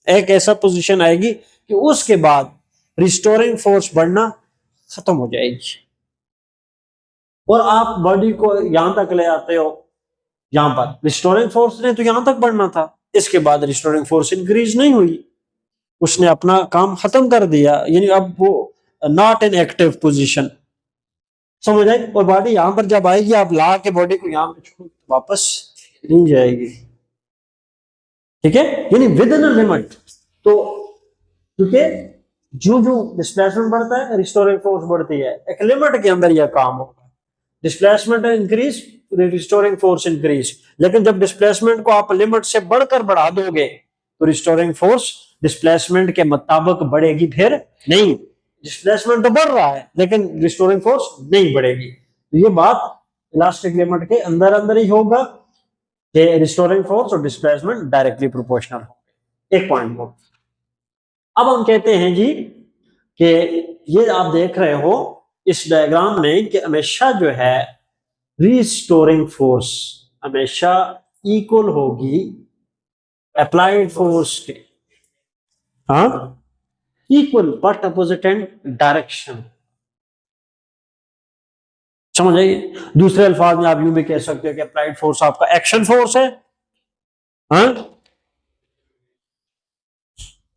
एक ऐसा पोजीशन आएगी कि उसके बाद रिस्टोरिंग फोर्स बढ़ना खत्म हो जाएगी और आप बॉडी को यहां तक ले आते हो। यहां पर रिस्टोरिंग फोर्स ने तो यहां तक बढ़ना था, इसके बाद रिस्टोरिंग फोर्स इंक्रीज नहीं हुई, उसने अपना काम खत्म कर दिया, यानी अब वो नॉट इन एक्टिव पोजीशन, समझ आए। और बॉडी यहां पर जब आएगी, आप ला के बॉडी को यहां पे छोड़ वापस नहीं जाएगी, ठीक है, यानी विद इन लिमिट। तो क्योंकि जो जो डिस्प्लेसमेंट बढ़ता है रिस्टोरिंग फोर्स बढ़ती है, एक लिमिट के अंदर यह काम होगा। Displacement increase, restoring force increase, लेकिन जब डिस्प्लेसमेंट को आप लिमिट से बढ़कर बढ़ा दोगे तो रिस्टोरिंग फोर्स डिस्प्लेसमेंट के मुताबिक बढ़ेगी फिर नहीं। डिस्प्लेसमेंट तो बढ़ रहा है लेकिन रिस्टोरिंग फोर्स नहीं बढ़ेगी। तो ये बात इलास्टिक लिमिट के अंदर अंदर ही होगा कि रिस्टोरिंग फोर्स और डिस्प्लेसमेंट डायरेक्टली प्रोपोर्शनल होंगे। एक पॉइंट हो। अब हम कहते हैं जी कि ये आप देख रहे हो इस डायग्राम में कि हमेशा जो है रिस्टोरिंग फोर्स हमेशा इक्वल होगी अप्लाइड फोर्स के, हाँ, equal but opposite and direction, समझ आइए। दूसरे अल्फाज में आप यूं भी कह सकते हो कि अप्लाइड फोर्स आपका एक्शन फोर्स है, हाँ,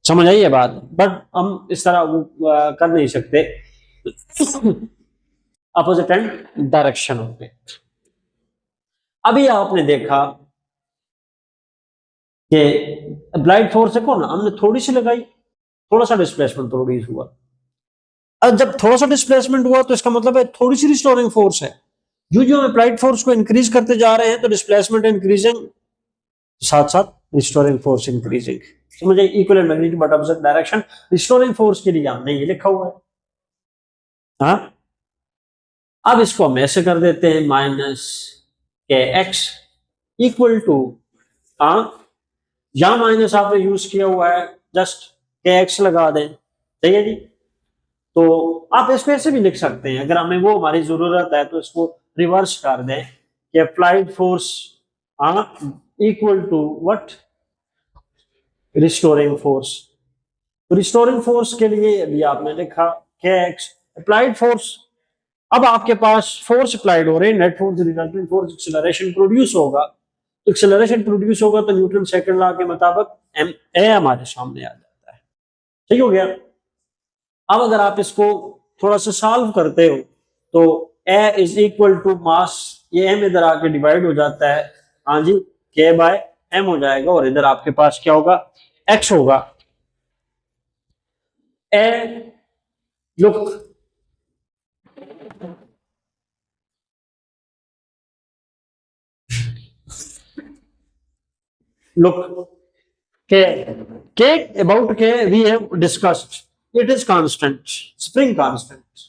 समझ आइए बात, बट हम इस तरह कर नहीं सकते, अपोजिट एंड डायरेक्शन होते। अभी आपने देखा कि अप्लाइड फोर्स है कौन, हमने थोड़ी सी लगाई, थोड़ा सा डिस्प्लेसमेंट प्रोड्यूस हुआ। अब जब थोड़ा सा डिस्प्लेसमेंट हुआ तो इसका मतलब है थोड़ी सी रिस्टोरिंग फोर्स है। जो जो अप्लाइड फोर्स को इंक्रीज करते जा रहे हैं तो डिस्प्लेसमेंट इंक्रीजिंग, साथ साथ रिस्टोरिंग फोर्स इंक्रीजिंग, समझ आइए। Equal and magnitude but opposite direction. Restoring force के लिए हमने ये लिखा हुआ है, हाँ। अब इसको हम ऐसे कर देते हैं minus K x equal to, हाँ, यहां माइनस आपने यूज किया हुआ है, जस्ट के एक्स लगा दें, सही है जी। तो आप इसको ऐसे भी लिख सकते हैं, अगर हमें वो हमारी जरूरत है तो इसको रिवर्स कर दें कि applied force equal to what, restoring force. Restoring force के लिए अभी आपने लिखा के एक्स अप्लाइड फोर्स। अब आपके पास फोर्स अप्लाइड हो रहे हैं, net force resultant force acceleration produce होगा, तो एक्सेलरेशन प्रोड्यूस होगा तो न्यूटन सेकंड लॉ के मुताबिक एम ए हमारे सामने आ जाता है, ठीक हो गया। अब अगर आप इसको थोड़ा सा सॉल्व करते हो तो ए इज इक्वल टू मास, ये एम इधर आके डिवाइड हो जाता है, हाँ जी, के बाय एम हो जाएगा, और इधर आपके पास क्या होगा, एक्स होगा। ए look look k about k we have discussed, it is constant, spring constant,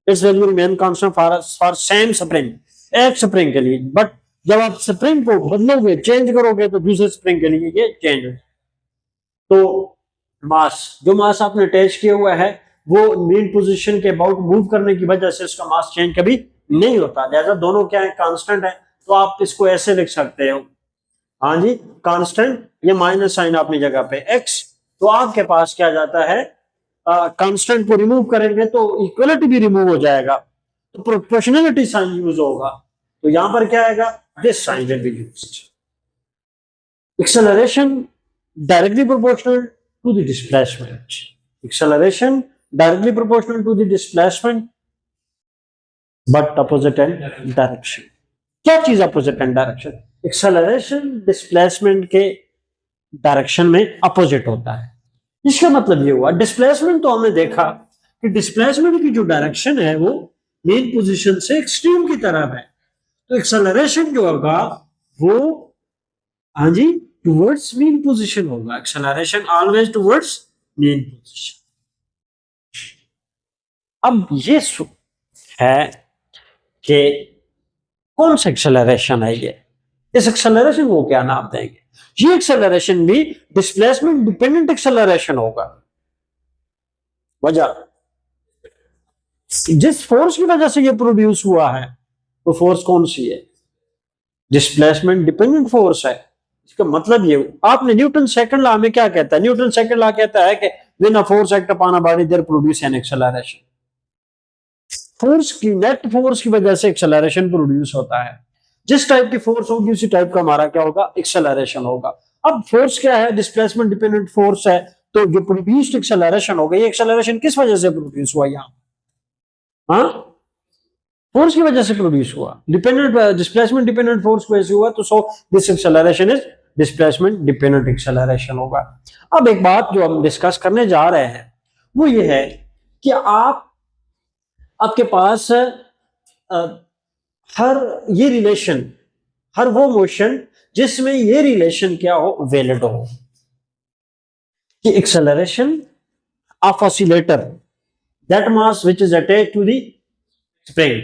its value remain constant for same spring, एक स्प्रिंग के लिए, बट जब आप स्प्रिंग को बदलोगे चेंज करोगे तो दूसरे स्प्रिंग के लिए ये चेंज हो। तो मास, जो मास आपने अटैच किया हुआ है वो मेन पोजीशन के अबाउट मूव करने की वजह से उसका मास चेंज कभी नहीं होता, लिहाजा दोनों क्या है, कांस्टेंट है। तो आप इसको ऐसे लिख सकते हो, हाँ जी, कांस्टेंट, ये माइनस साइन अपनी जगह पे एक्स, तो आपके पास क्या जाता है, कांस्टेंट को रिमूव करेंगे तो इक्वलिटी भी रिमूव हो जाएगा, तो प्रोपोर्शनलिटी साइन यूज होगा, तो यहां पर क्या आएगा, this sign will be used. Acceleration directly proportional to the displacement, acceleration directly proportional to the displacement but opposite and direction. क्या चीज opposite and direction, acceleration displacement के डायरेक्शन में अपोजिट होता है। इसका मतलब ये हुआ, डिस्प्लेसमेंट तो हमने देखा कि डिस्प्लेसमेंट की जो डायरेक्शन है वो मेन पोजीशन से एक्सट्रीम की तरफ है, तो एक्सेलरेशन जो होगा वो, हाँ जी, टुवर्ड्स मेन पोजीशन होगा, acceleration always towards mean position. अब ये है कि कौन सा एक्सेलरेशन है ये, इस एक्सेलरेशन को क्या नाम देंगे, ये एक्सेलरेशन भी डिस्प्लेसमेंट डिपेंडेंट एक्सेलरेशन होगा। वजह, जिस फोर्स की वजह से ये प्रोड्यूस हुआ है वो फोर्स कौन सी है, डिस्प्लेसमेंट डिपेंडेंट फोर्स है। इसका मतलब ये, आपने न्यूटन सेकंड लॉ में क्या कहता है, न्यूटन सेकंड लॉ कहता है कि when a force act upon a body there produce an acceleration. Force की, नेट फोर्स की वजह से एक्सेलरेशन प्रोड्यूस होता है। जिस टाइप की फोर्स होगी उसी टाइप का हमारा क्या होगा, एक्सेलरेशन होगा। अब फोर्स क्या है, डिस्प्लेसमेंट डिपेंडेंट फोर्स है, तो जो प्रोड्यूस्ड एक्सेलरेशन होगा, ये एक्सेलरेशन किस वजह से प्रोड्यूस हुआ यहाँ, हाँ, फोर्स की वजह से प्रोड्यूस हुआ। डिपेंडेंट डिस्प्लेसमेंट डिपेंडेंट फोर्स की वजह से हुआ, तो so this acceleration is displacement dependent acceleration होगा। अब एक बात जो हम डिस्कस करने जा रहे हैं वो ये है कि आपके पास हर ये रिलेशन, हर वो मोशन जिसमें ये रिलेशन क्या हो, वैलिड हो, कि acceleration of oscillator that mass which is attached to the spring.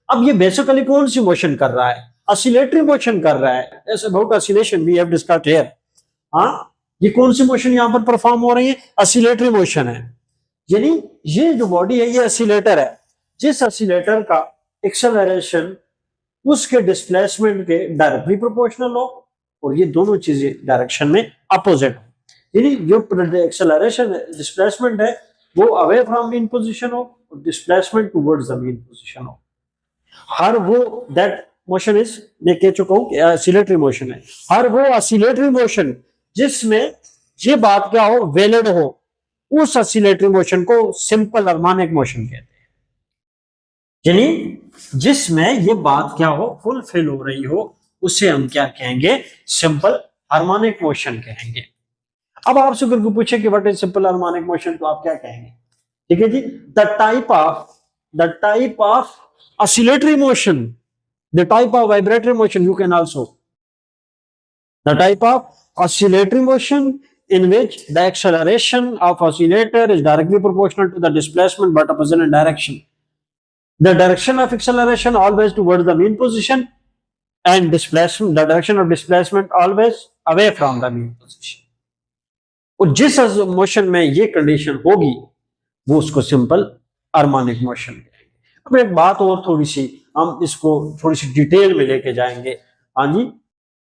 अब ये बेसिकली कौन सी मोशन कर रहा है, ऑसिलेटरी मोशन कर रहा है। ऐसे about oscillation we have discussed here. हाँ, ये कौन सी मोशन यहां पर परफॉर्म हो रही है, ऑसिलेटरी मोशन है। यानी ये जो बॉडी है ये ऑसिलेटर है, जिस ऑसिलेटर का एक्सेलरेशन उसके डिस्प्लेसमेंट के डायरेक्टली प्रोपोर्शनल हो, और ये दोनों चीजें डायरेक्शन में अपोजिट हो। यानी जो एक्सेलरेशन डिस्प्लेसमेंट है वो अवे फ्रॉम मीन पोजीशन हो, और displacement towards the mean position हो। हर वो दैट मोशन इज, मैं कह चुका हूं कि ऑसिलेटरी मोशन है। हर वो ऑसिलेटरी मोशन जिसमें ये बात क्या हो, वैलिड हो, उस ऑसिलेटरी मोशन को सिंपल हार्मोनिक मोशन कहते हैं। यानी जिसमें ये बात क्या हो, फुलफिल हो रही हो, उसे हम क्या कहेंगे, सिंपल हार्मोनिक मोशन कहेंगे। अब आपसे अगर पूछे कि what is simple harmonic motion, तो आप क्या कहेंगे, ठीक है जी, the type of oscillatory motion, the type of vibratory motion, you can also, the type of oscillatory motion in which the acceleration of oscillator is directly proportional to the displacement but opposite in direction. The direction of acceleration always towards the mean position, and displacement, the direction of displacement always away from the mean position. और जिस motion में ये condition होगी वो उसको simple harmonic motion. अब एक बात और थोड़ी सी, हम इसको थोड़ी सी डिटेल में लेके जाएंगे। हाँ जी,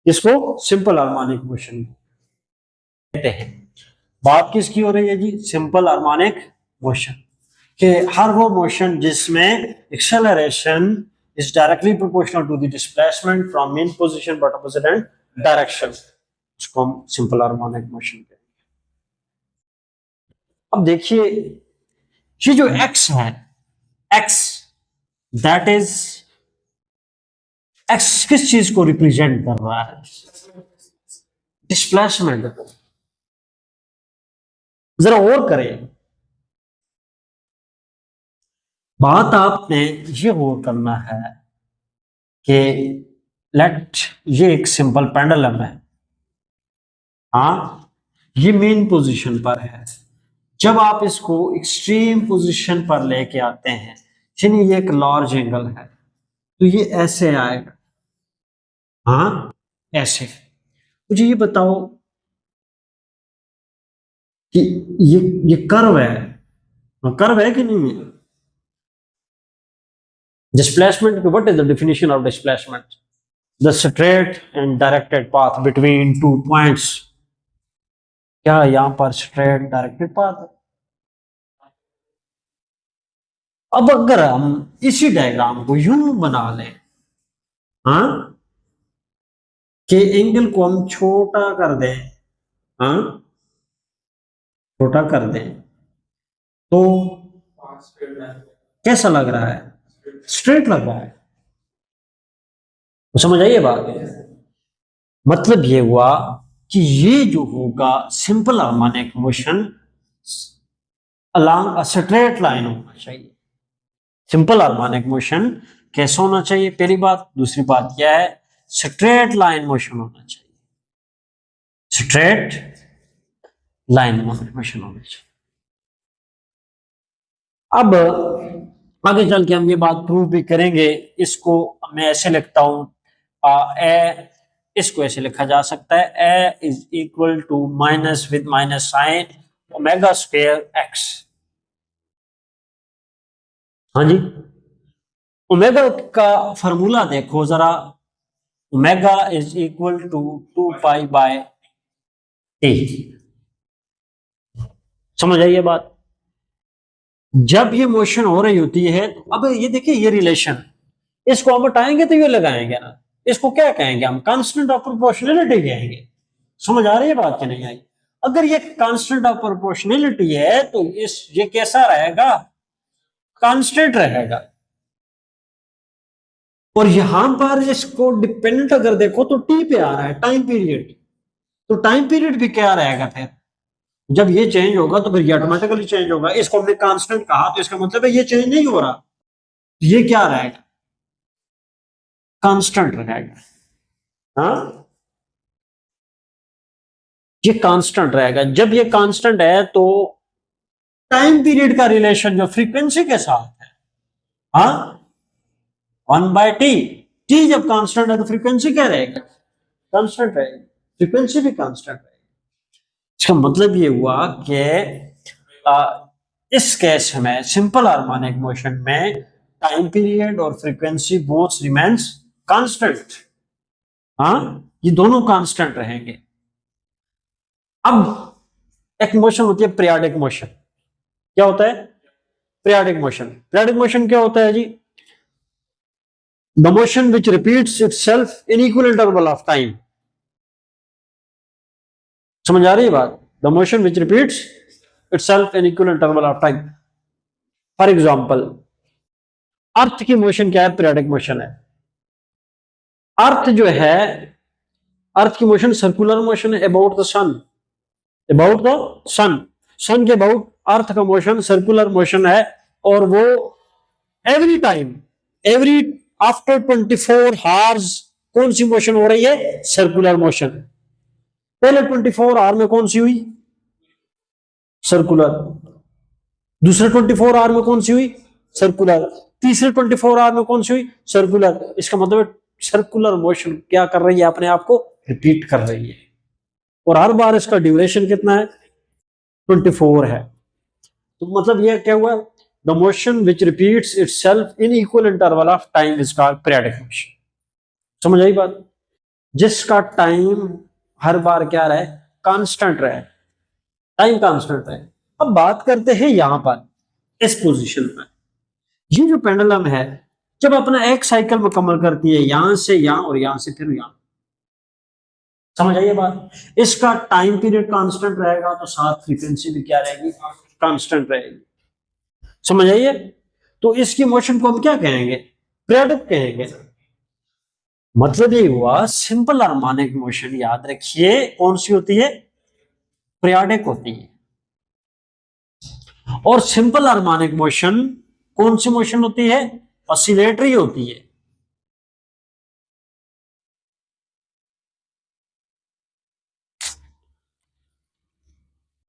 इसको सिंपल हार्मोनिक मोशन कहते हैं। बात किसकी हो रही है जी, सिंपल हार्मोनिक मोशन के हर वो मोशन जिसमें acceleration is directly proportional to the displacement from mean position but opposite and direction, उसको हम सिंपल हार्मोनिक मोशन कहते हैं। अब देखिए, ये जो एक्स है, एक्स दैट इज, एक्स किस चीज को रिप्रेजेंट कर रहा है, डिस्प्लेसमेंट को। जरा और करें, बात आपने ये और करना है कि लेट, ये एक सिंपल पेंडुलम है, हाँ, ये मेन पोजीशन पर है। जब आप इसको एक्सट्रीम पोजीशन पर लेके आते हैं, यानी ये एक लार्ज एंगल है, तो ये ऐसे आएगा, हाँ, ऐसे। मुझे ये बताओ कि ये कर्व है, कर्व है कि नहीं है। Displacement, what is the definition of displacement, the straight and directed path between two points. क्या यहां पर स्ट्रेट डायरेक्टेड पाथ है। अब अगर हम इसी डायग्राम को यूं बना लें, हाँ, कि एंगल को हम छोटा कर दें, हाँ, छोटा कर दें, तो कैसा लग रहा है, स्ट्रेट लग रहा है। तो समझ आइए बात, मतलब ये हुआ कि ये जो होगा simple harmonic motion along a straight line होना चाहिए। सिंपल हार्मोनिक मोशन कैसा होना चाहिए, पहली बात। दूसरी बात यह है, स्ट्रेट लाइन मोशन होना चाहिए, स्ट्रेट लाइन मोशन होना चाहिए। अब आगे चल के हम ये बात प्रूव भी करेंगे। इसको मैं ऐसे लिखता हूं, ए, इसको ऐसे लिखा जा सकता है, A is equal to minus with minus sign omega square X. हाँ जी, ओमेगा का फॉर्मूला देखो जरा, omega is equal to 2 pi by T. समझ आई ये बात? जब ये मोशन हो रही होती है तो अब ये देखिए ये रिलेशन, इसको हम हटाएंगे तो ये लगाएंगे ना, इसको क्या कहेंगे हम? कांस्टेंट ऑफ प्रोपोर्शनलिटी कहेंगे। समझ आ रही है बात कि नहीं आई? अगर ये कांस्टेंट ऑफ प्रोपोर्शनलिटी है तो ये कैसा रहेगा? कांस्टेंट रहेगा। और यहां पर इसको डिपेंडेंट अगर देखो तो टी पे आ रहा है, टाइम पीरियड। तो टाइम पीरियड भी क्या रहेगा फिर? जब ये चेंज होगा तो फिर ये ऑटोमेटिकली चेंज होगा। इसको हमने कांस्टेंट कहा तो इसका मतलब है ये चेंज नहीं हो रहा, ये क्या रहेगा? कांस्टेंट रहेगा। हाँ, ये कांस्टेंट रहेगा। जब ये कांस्टेंट है तो टाइम पीरियड का रिलेशन जो फ्रीक्वेंसी के साथ है, हाँ, 1/t। टी जब कांस्टेंट है तो फ्रीक्वेंसी क्या रहेगा? कांस्टेंट रहेगी, फ्रीक्वेंसी भी कांस्टेंट रहेगी। इसका मतलब ये हुआ कि इस केस में सिंपल हार्मोनिक मोशन में टाइम पीरियड और फ्रीक्वेंसी बोथ रिमेन्स कांस्टेंट। हाँ, ये दोनों कांस्टेंट रहेंगे। अब एक मोशन होती है पीरियाडिक मोशन। क्या होता है? Periodic motion. पीरियाडिक मोशन क्या होता है जी? The motion which repeats itself in equal interval of time. समझ आ रही है बात? The motion which repeats itself in equal interval of time. For example, earth की मोशन क्या है? पीरियाडिक मोशन है। अर्थ जो है, अर्थ की मोशन सर्कुलर मोशन है about the sun, about the sun. Sun के अबाउट अर्थ का मोशन सर्कुलर मोशन है, और वो every time, every after 24 hours कौन सी मोशन हो रही है? Circular motion. पहले 24 आवर में कौन सी हुई? सर्कुलर। दूसरे 24 आवर में कौन सी हुई? सर्कुलर। तीसरे 24 आवर में कौन सी हुई? सर्कुलर। इसका मतलब सर्कुलर मोशन क्या कर रही है? अपने आप को रिपीट कर रही है, और हर बार इसका ड्यूरेशन कितना है? 24 है। तो मतलब यह क्या हुआ? The motion which repeats itself in equal interval of time is called periodic motion. समझ आई बात? जिसका टाइम हर बार क्या रहे? कांस्टेंट रहे, टाइम कांस्टेंट रहे। अब बात करते हैं यहां पर इस पोजीशन पर, ये जो पेंडुलम है जब अपना एक साइकिल मुकम्मल करती है यहां से यहां और यहां से फिर यहां, समझ आइए बात? इसका टाइम पीरियड कांस्टेंट रहेगा तो साथ फ्रीक्वेंसी भी क्या रहेगी? कांस्टेंट रहेगी। समझ आइए? तो इसकी मोशन को हम क्या कहेंगे? पीरियाडिक कहेंगे। मतलब ये हुआ सिंपल हार्मोनिक मोशन, याद रखिए कौन सी होती है? पीरियाडिक होती है। और सिंपल हार्मोनिक मोशन कौन सी मोशन होती है? ऑसिलेटरी होती है।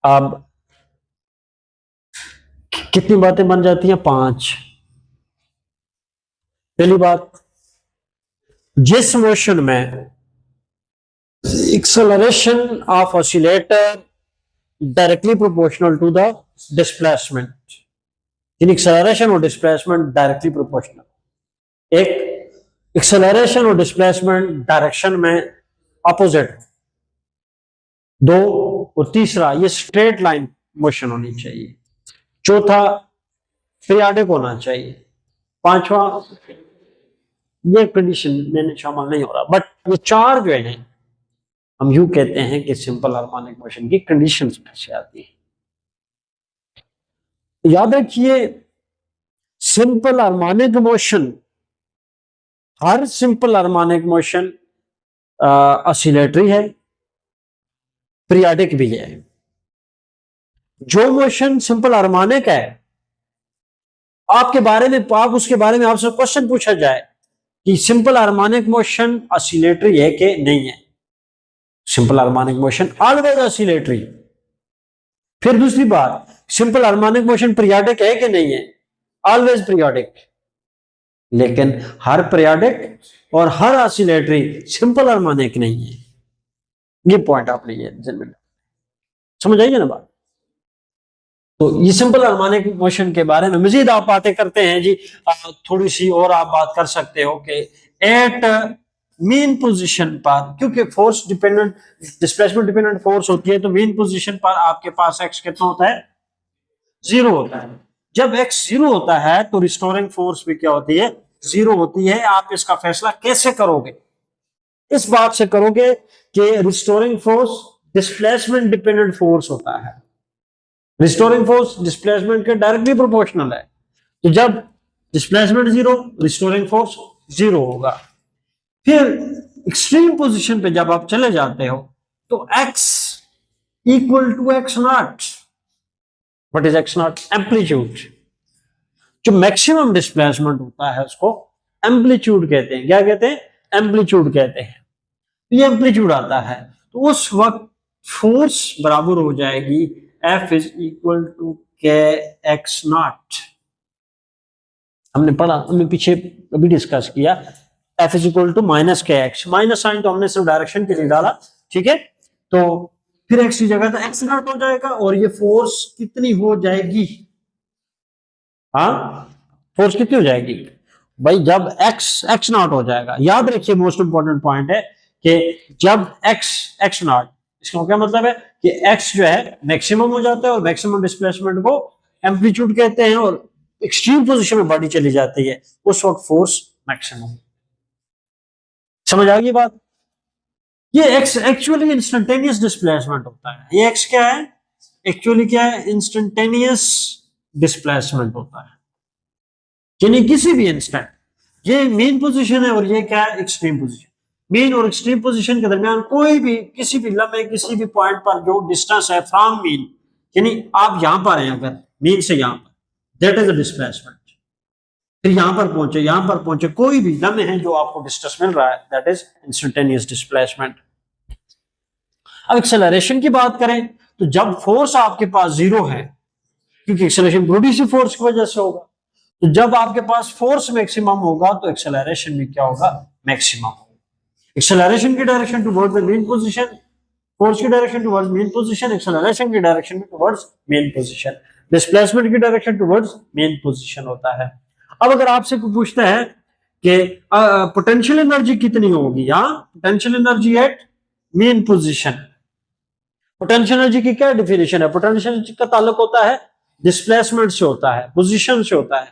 अब कितनी बातें बन जाती हैं? 5। पहली बात, जिस मोशन में acceleration of oscillator directly proportional to the displacement, इन एक्सेलरेशन और डिस्प्लेसमेंट डायरेक्टली प्रोपोर्शनल। एक एक्सेलरेशन और डिस्प्लेसमेंट डायरेक्शन में अपोजिट, 2, और तीसरा ये स्ट्रेट लाइन मोशन होनी चाहिए, चौथा पीरियाडिक होना चाहिए, पांचवा ये कंडीशन में शामिल नहीं हो रहा। बट ये 4 जो है हम यूं कहते हैं कि सिंपल हार्मोनिक मोशन की कंडीशंस में से आती है। याद रखिए सिंपल हार्मोनिक मोशन, हर सिंपल हार्मोनिक मोशन ऑसिलेटरी है, पीरियाडिक भी है। जो मोशन सिंपल हार्मोनिक है आपके बारे में, आप उसके बारे में आपसे क्वेश्चन पूछा जाए कि सिंपल हार्मोनिक मोशन ऑसिलेटरी है कि नहीं है, simple harmonic motion always oscillatory. फिर दूसरी बात, सिंपल हार्मोनिक मोशन पीरियाडिक है कि नहीं है? Always periodic. लेकिन हर पीरियाडिक और हर ऑसिलेटरी सिंपल हार्मोनिक नहीं है। ये पॉइंट आप लीजिए, समझ आइए ना बात? तो ये सिंपल हार्मोनिक मोशन के बारे में मजीद आप बातें करते हैं जी, थोड़ी सी और आप बात कर सकते हो कि एट मेन पोजीशन पर, क्योंकि force dependent, displacement dependent force होती है, तो मेन पोजीशन पर आपके पास एक्स कितना होता है, 0 होता है। जब एक्स 0 होता है तो रिस्टोरिंग फोर्स भी क्या होती है, 0 होती है। आप इसका फैसला कैसे करोगे, इस बात से करोगे कि restoring force displacement dependent force होता है। रिस्टोरिंग फोर्स डिस्प्लेसमेंट के डायरेक्टली प्रोपोर्शनल है। तो जब डिस्प्लेसमेंट 0, रिस्टोरिंग फोर्स 0 होगा। फिर एक्सट्रीम पोजीशन पे जब आप चले जाते हो तो x equal to X naught. What is X naught? Amplitude. जो मैक्सिमम डिस्प्लेसमेंट होता है उसको एम्पलीट्यूड कहते हैं। क्या कहते हैं? एम्पलीट्यूड कहते हैं। ये एम्पलीट्यूड आता है तो उस वक्त फोर्स बराबर हो जाएगी F is equal to K X naught. हमने पढ़ा, हमने पीछे अभी डिस्कस किया, F is equal to minus K X. Minus sign तो हमने सिर्फ डायरेक्शन के लिए डाला, ठीक है। तो फिर एक्स की जगह तो एक्स नॉट हो जाएगा और ये फोर्स कितनी हो जाएगी? हाँ, फोर्स कितनी हो जाएगी भाई? जब एक्स नॉट हो जाएगा। याद रखिए, मोस्ट इंपॉर्टेंट पॉइंट है कि जब एक्स नॉट, इसका क्या मतलब है कि एक्स जो है मैक्सिमम हो जाता है और मैक्सिमम डिस्प्लेसमेंट को एम्पलीट्यूड कहते हैं, और एक्सट्रीम पोजीशन में बॉडी चली जाती है, उस वक्त फोर्स मैक्सिमम। समझ आ गई बात? ये एक्स एक्चुअली इंस्टेंटेनियस डिस्प्लेसमेंट होता है। ये एक्स क्या है? एक्चुअली क्या है? इंस्टेंटेनियस डिस्प्लेसमेंट होता है, यानी किसी भी इंस्टेंट। ये मेन पोजीशन है और ये क्या है? Extreme position. मेन और एक्सट्रीम पोजीशन के दरमियान कोई भी किसी भी लम्हे किसी भी पॉइंट पर जो डिस्टेंस है फ्रॉम मीन, यानी आप यहां पर हैं, अगर मीन से यहां पर, दैट इज अ डिस्प्लेसमेंट। फिर यहां पर पहुंचे, कोई भी लम्हे है जो आपको डिस्टेंस मिल रहा है, दैट इज इंस्टेंटेनियस डिस्प्लेसमेंट। अब एक्सेलरेशन की बात करें तो जब फोर्स आपके पास 0 है, क्योंकि एक्सेलरेशन ग्रेविटी फोर्स की वजह से होगा, तो जब आपके पास फोर्स मैक्सिमम होगा तो एक्सेलरेशन भी क्या होगा? मैक्सिमम होगा। एक्सेलरेशन की direction towards the mean position, force की direction towards mean position, acceleration की direction towards mean position, displacement की डायरेक्शन टुवर्ड्स मेन पोजीशन होता है। अब अगर आपसे कोई पूछता है कि पोटेंशियल एनर्जी कितनी होगी, यहां potential energy at main position, potential energy की क्या डिफिनेशन है? पोटेंशियल एनर्जी का ताल्लुक होता है डिस्प्लेसमेंट से, होता है पोजीशन से होता है।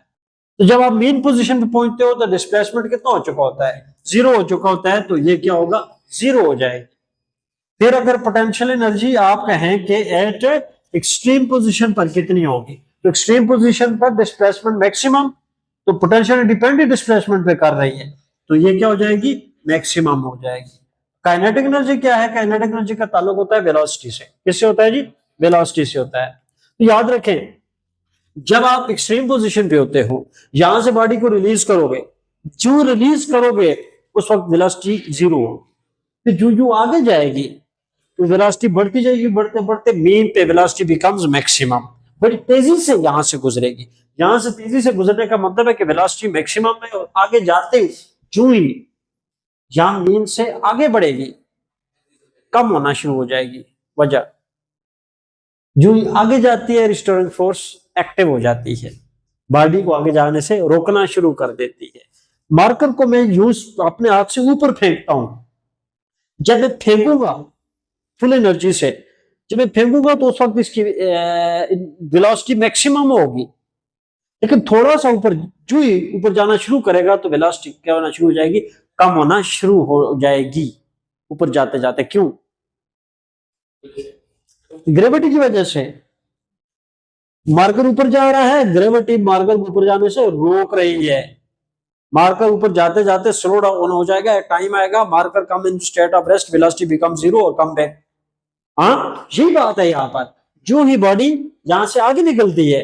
तो जब आप मेन पोजीशन पे पहुंचते हो तो डिस्प्लेसमेंट कितना हो चुका होता है? 0 हो चुका होता है, तो ये क्या होगा? 0 हो जाएगी। फिर अगर पोटेंशियल एनर्जी आप कहें कि एट एक्सट्रीम पोजीशन पर कितनी होगी, तो एक्सट्रीम पोजीशन पर डिस्प्लेसमेंट मैक्सिमम, तो पोटेंशियल डिपेंड डिस्प्लेसमेंट पे कर रही है, तो ये क्या हो जाएगी? मैक्सिमम हो जाएगी। काइनेटिक एनर्जी क्या है? काइनेटिक एनर्जी का ताल्लुक होता है वेलोसिटी से। किससे होता है जी? वेलोसिटी से होता है। तो याद रखें, जब आप एक्सट्रीम पोजीशन पे होते हो, यहां से बॉडी को रिलीज करोगे, जो रिलीज करोगे उस वक्त वेलोसिटी 0 हो। फिर जो आगे जाएगी तो वेलोसिटी बढ़ती जाएगी, बढ़ते बढ़ते मेन पे वेलोसिटी बिकम्स मैक्सिमम, बड़ी तेजी से यहां से गुजरेगी। यहां से तेजी से गुजरने का मतलब है कि वेलोसिटी मैक्सिमम है, और आगे जाते ही जो ही यहां मेन से आगे बढ़ेगी, कम होना शुरू हो जाएगी। वजह, जो ही आगे जाती है रिस्टोरिंग फोर्स एक्टिव हो जाती है, बॉडी को आगे जाने से रोकना शुरू कर देती है। मार्कर को मैं यूज अपने हाथ से ऊपर फेंकता हूं, जब मैं फेंकूंगा फुल एनर्जी से, जब मैं फेंकूंगा तो उस वक्त इसकी वेलोसिटी मैक्सिमम होगी, लेकिन थोड़ा सा ऊपर जो ही ऊपर जाना शुरू करेगा तो वेलोसिटी क्या होना शुरू हो जाएगी? कम होना शुरू हो जाएगी ऊपर जाते जाते। क्यों? ग्रेविटी की वजह से। मार्कर ऊपर जा रहा है, ग्रेविटी मार्कर ऊपर जाने से रोक रही है। मार्कर ऊपर जाते जाते स्लो डाउन हो जाएगा, टाइम आएगा, marker come in state of rest, velocity become 0 और कम बैक। हाँ, यही बात है यहाँ पर। जो ही बॉडी यहां से आगे निकलती है,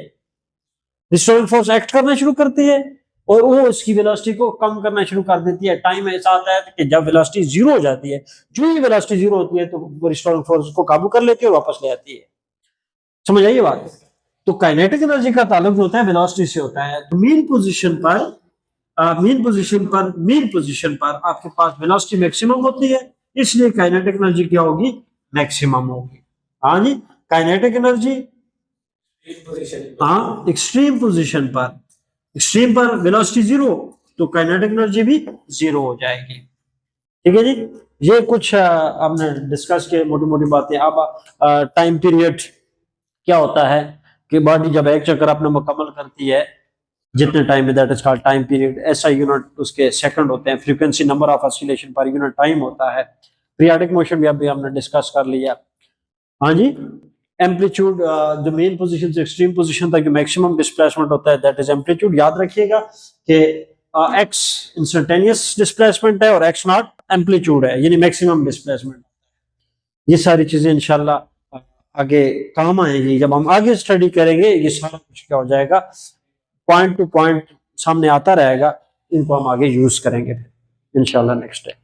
रिस्टोरिंग फोर्स एक्ट करना शुरू करती है और वो उसकी वेलोसिटी को कम करना शुरू कर देती है। टाइम ऐसा आता है कि जब वेलोसिटी 0 हो जाती है, जो ही वेलोसिटी 0 होती है तो रिस्टोरिंग फोर्स को काबू कर लेती है और वापस ले आती है। समझ आइए बात? तो काइनेटिक एनर्जी का ताल्लुक होता है वेलोसिटी से होता है। तो मेन पोजीशन पर आपके पास वेलोसिटी मैक्सिमम होती है, इसलिए काइनेटिक एनर्जी क्या होगी? मैक्सिमम होगी। हाँ जी, काइनेटिक एनर्जी हाँ एक्सट्रीम पोजीशन पर वेलोसिटी 0, तो काइनेटिक एनर्जी भी 0 हो जाएगी। ठीक है जी। ये कुछ हमने डिस्कस किए मोटी मोटी बातें। अब टाइम पीरियड क्या होता है कि बॉडी जब एक चक्कर अपने मुकम्मल करती है जितने टाइम में, that is called time period. ऐसा यूनिट उसके सेकंड होते हैं। Frequency number of oscillation per unit time होता है। पीरियाडिक मोशन भी अभी हमने डिस्कस कर लिया। हाँ जी। एम्पलीट्यूड, जो मेन पोजीशन से एक्सट्रीम पोजीशन तक मैक्सिमम डिस्प्लेसमेंट होता है, दैट इज एम्पलीट्यूड। याद रखिएगा कि एक्स इंस्टेंटेनियस डिस्प्लेसमेंट है और एक्स नॉट एम्पलीट्यूड है, यानी मैक्सिमम डिस्प्लेसमेंट। ये सारी चीजें इंशाल्लाह आगे काम आएंगी। जब हम आगे स्टडी करेंगे ये सारा कुछ क्या हो जाएगा, पॉइंट टू पॉइंट सामने आता रहेगा। इनको हम आगे यूज करेंगे इंशाल्लाह नेक्स्ट टाइम।